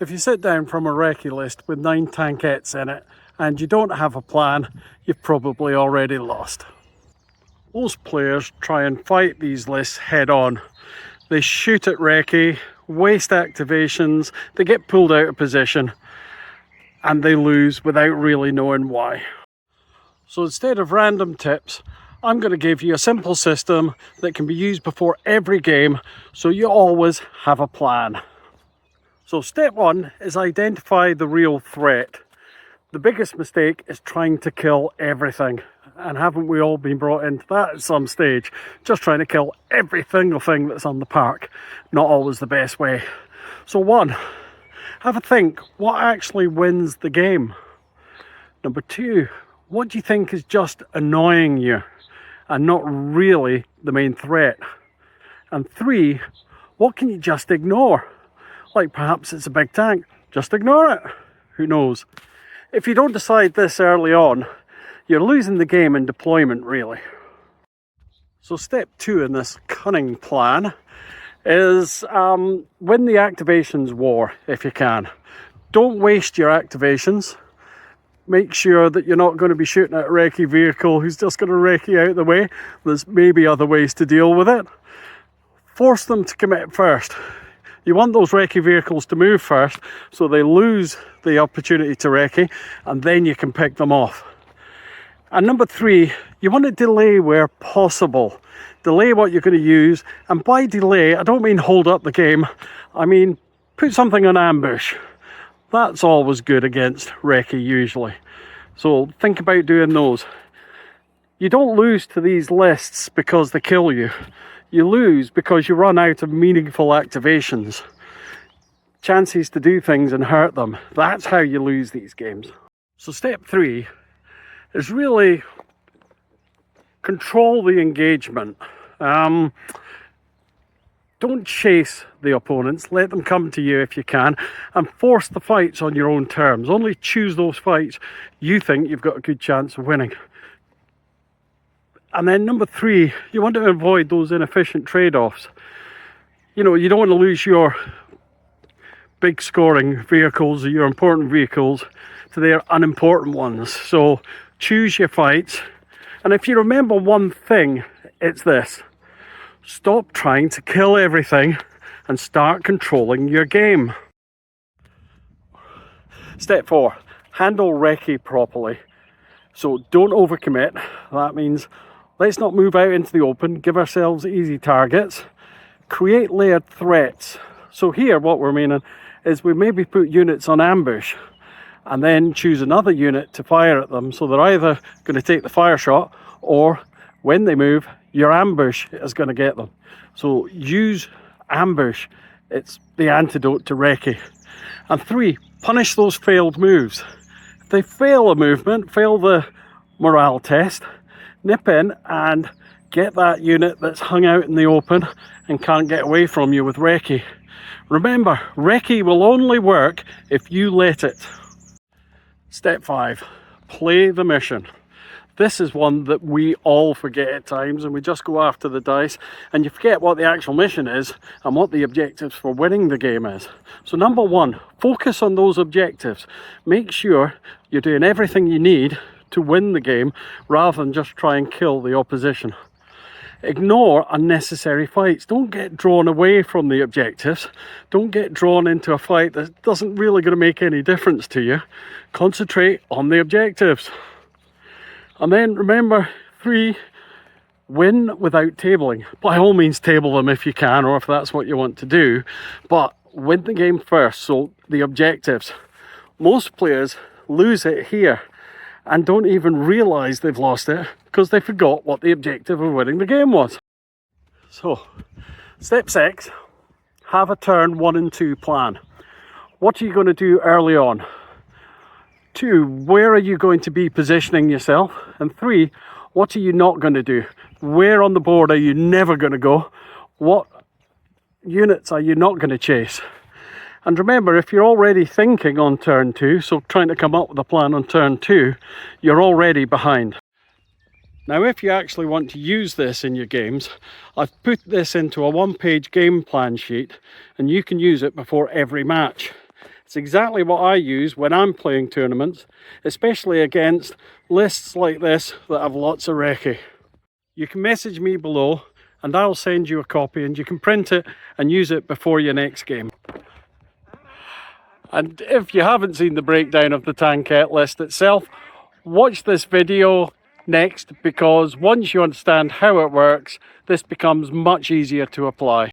If you sit down from a recce list with 9 tankettes in it and you don't have a plan, you've probably already lost. Most players try and fight these lists head on. They shoot at recce, waste activations, they get pulled out of position, and they lose without really knowing why. So instead of random tips, I'm going to give you a simple system that can be used before every game so you always have a plan. So step 1 is identify the real threat. The biggest mistake is trying to kill everything. And haven't we all been brought into that at some stage? Just trying to kill every single thing that's on the park. Not always the best way. So 1, have a think. What actually wins the game? Number 2, what do you think is just annoying you and not really the main threat? And 3, what can you just ignore? Like perhaps it's a big tank, just ignore it. Who knows? If you don't decide this early on, you're losing the game in deployment really. So step 2 in this cunning plan is win the activations war if you can. Don't waste your activations. Make sure that you're not going to be shooting at a recce vehicle who's just going to recce out the way. There's maybe other ways to deal with it. Force them to commit first. You want those recce vehicles to move first so they lose the opportunity to recce, and then you can pick them off. And number 3, you want to delay where possible. Delay what you're going to use, and by delay I don't mean hold up the game, I mean put something on ambush. That's always good against recce usually. So think about doing those. You don't lose to these lists because they kill you. You lose because you run out of meaningful activations. Chances to do things and hurt them. That's how you lose these games. So step 3 is really control the engagement. Don't chase the opponents, let them come to you if you can, and force the fights on your own terms. Only choose those fights you think you've got a good chance of winning. And then number 3, you want to avoid those inefficient trade-offs. You know, you don't want to lose your big scoring vehicles or your important vehicles to their unimportant ones. So choose your fights. And if you remember one thing, it's this. Stop trying to kill everything and start controlling your game. Step 4, handle recce properly. So don't overcommit. That means let's not move out into the open, give ourselves easy targets, create layered threats. So here what we're meaning is we maybe put units on ambush and then choose another unit to fire at them, so they're either going to take the fire shot or when they move, your ambush is going to get them. So use ambush. It's the antidote to recce. And 3, punish those failed moves. If they fail a movement, fail the morale test, nip in and get that unit that's hung out in the open and can't get away from you with recce. Remember, recce will only work if you let it. Step 5, play the mission. This is one that we all forget at times, and we just go after the dice and you forget what the actual mission is and what the objectives for winning the game is. So number 1, focus on those objectives. Make sure you're doing everything you need to win the game rather than just try and kill the opposition. Ignore unnecessary fights. Don't get drawn away from the objectives. Don't get drawn into a fight that doesn't really going to make any difference to you. Concentrate on the objectives. And then remember 3, win without tabling. By all means table them if you can, or if that's what you want to do, but win the game first. So the objectives. Most players lose it here and don't even realise they've lost it because they forgot what the objective of winning the game was. So, step 6, have a turn 1 and 2 plan. What are you going to do early on? 2, where are you going to be positioning yourself? And 3, what are you not going to do? Where on the board are you never going to go? What units are you not going to chase? And remember, if you're already thinking on turn 2, so trying to come up with a plan on turn 2, you're already behind. Now, if you actually want to use this in your games, I've put this into a 1-page game plan sheet and you can use it before every match. It's exactly what I use when I'm playing tournaments, especially against lists like this that have lots of recce. You can message me below and I'll send you a copy, and you can print it and use it before your next game. And if you haven't seen the breakdown of the Tankette list itself, watch this video next, because once you understand how it works, this becomes much easier to apply.